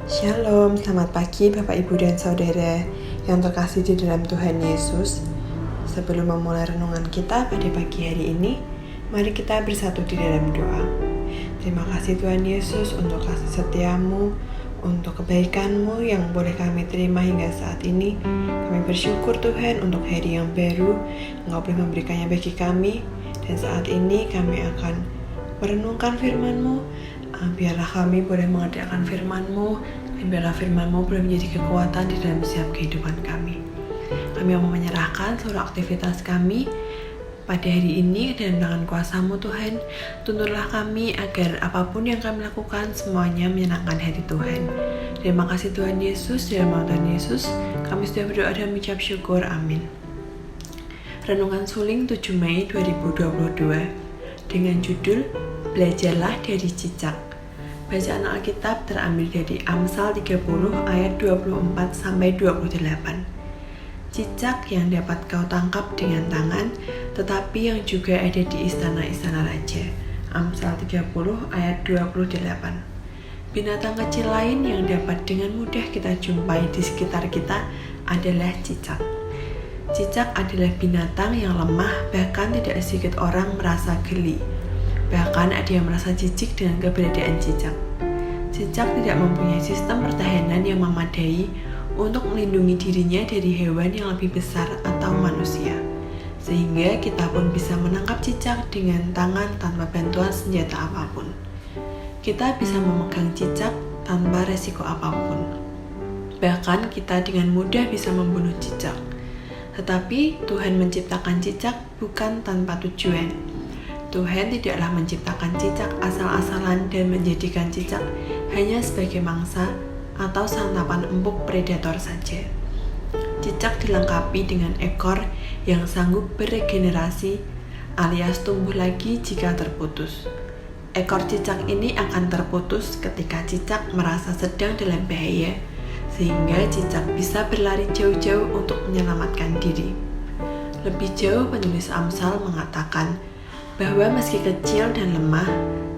Shalom, selamat pagi Bapak Ibu dan Saudara yang terkasih di dalam Tuhan Yesus. Sebelum memulai renungan kita pada pagi hari ini, mari kita bersatu di dalam doa. Terima kasih Tuhan Yesus untuk kasih setiamu, untuk kebaikanmu yang boleh kami terima hingga saat ini. Kami bersyukur Tuhan untuk hari yang baru, Engkau boleh memberikannya bagi kami. Dan saat ini kami akan merenungkan firman-Mu. Biarlah kami boleh mengerjakan firman-Mu, dan biarlah firman-Mu boleh menjadi kekuatan di dalam setiap kehidupan kami. Kami mau menyerahkan seluruh aktivitas kami pada hari ini dan dengan kuasa-Mu Tuhan. Tuntunlah kami agar apapun yang kami lakukan semuanya menyenangkan hati Tuhan. Terima kasih Tuhan Yesus, dalam nama Tuhan Yesus kami sudah berdoa dan mengucap syukur, amin. Renungan Suling 7 Mei 2022 dengan judul Belajarlah dari Cicak. Bacaan Alkitab terambil dari Amsal 30 ayat 24-28. Cicak yang dapat kau tangkap dengan tangan, tetapi yang juga ada di istana-istana raja. Amsal 30 ayat 28. Binatang kecil lain yang dapat dengan mudah kita jumpai di sekitar kita adalah cicak. Cicak adalah binatang yang lemah, bahkan tidak sedikit orang merasa geli. Bahkan ada yang merasa jijik dengan keberadaan cicak. Cicak tidak mempunyai sistem pertahanan yang memadai untuk melindungi dirinya dari hewan yang lebih besar atau manusia. Sehingga kita pun bisa menangkap cicak dengan tangan tanpa bantuan senjata apapun. Kita bisa memegang cicak tanpa resiko apapun. Bahkan kita dengan mudah bisa membunuh cicak. Tetapi Tuhan menciptakan cicak bukan tanpa tujuan. Tuhan tidaklah menciptakan cicak asal-asalan dan menjadikan cicak hanya sebagai mangsa atau santapan empuk predator saja. Cicak dilengkapi dengan ekor yang sanggup beregenerasi alias tumbuh lagi jika terputus. Ekor cicak ini akan terputus ketika cicak merasa sedang dalam bahaya, sehingga cicak bisa berlari jauh-jauh untuk menyelamatkan diri. Lebih jauh, penulis Amsal mengatakan bahwa meski kecil dan lemah,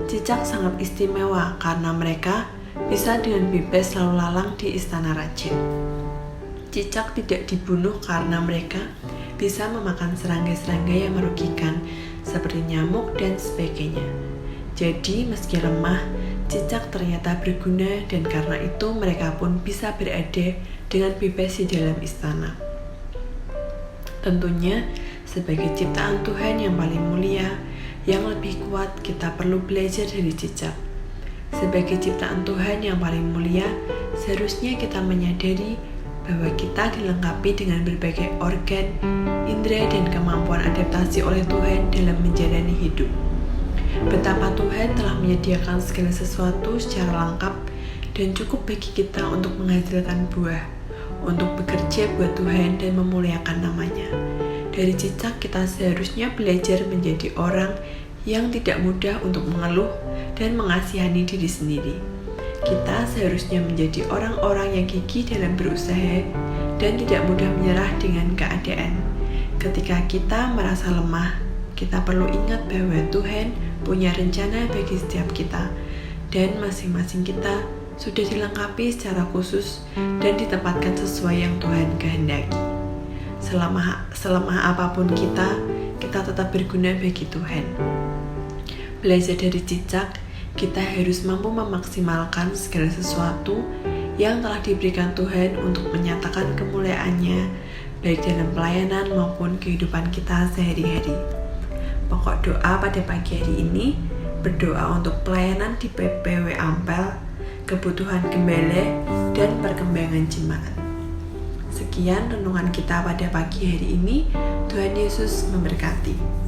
cicak sangat istimewa karena mereka bisa dengan bebas lalu lalang di istana raja. Cicak tidak dibunuh karena mereka bisa memakan serangga-serangga yang merugikan seperti nyamuk dan sebagainya. Jadi meski lemah, cicak ternyata berguna dan karena itu mereka pun bisa berada dengan bebas di dalam istana. Tentunya sebagai ciptaan Tuhan yang paling mulia, yang lebih kuat, kita perlu belajar dari cicak. Sebagai ciptaan Tuhan yang paling mulia, seharusnya kita menyadari bahwa kita dilengkapi dengan berbagai organ, indera, dan kemampuan adaptasi oleh Tuhan dalam menjalani hidup. Betapa Tuhan telah menyediakan segala sesuatu secara lengkap dan cukup bagi kita untuk menghasilkan buah, untuk bekerja buat Tuhan dan memuliakan namanya. Dari cicak kita seharusnya belajar menjadi orang yang tidak mudah untuk mengeluh dan mengasihani diri sendiri. Kita seharusnya menjadi orang-orang yang gigih dalam berusaha dan tidak mudah menyerah dengan keadaan. Ketika kita merasa lemah, kita perlu ingat bahwa Tuhan punya rencana bagi setiap kita dan masing-masing kita sudah dilengkapi secara khusus dan ditempatkan sesuai yang Tuhan kehendaki. Selemah apapun kita tetap berguna bagi Tuhan. Belajar dari cicak, kita harus mampu memaksimalkan segala sesuatu yang telah diberikan Tuhan untuk menyatakan kemuliaan-Nya, baik dalam pelayanan maupun kehidupan kita sehari-hari. Pokok doa pada pagi hari ini, berdoa untuk pelayanan di PPW Ampel, kebutuhan gembala, dan perkembangan jemaat. Sekian renungan kita pada pagi hari ini. Tuhan Yesus memberkati.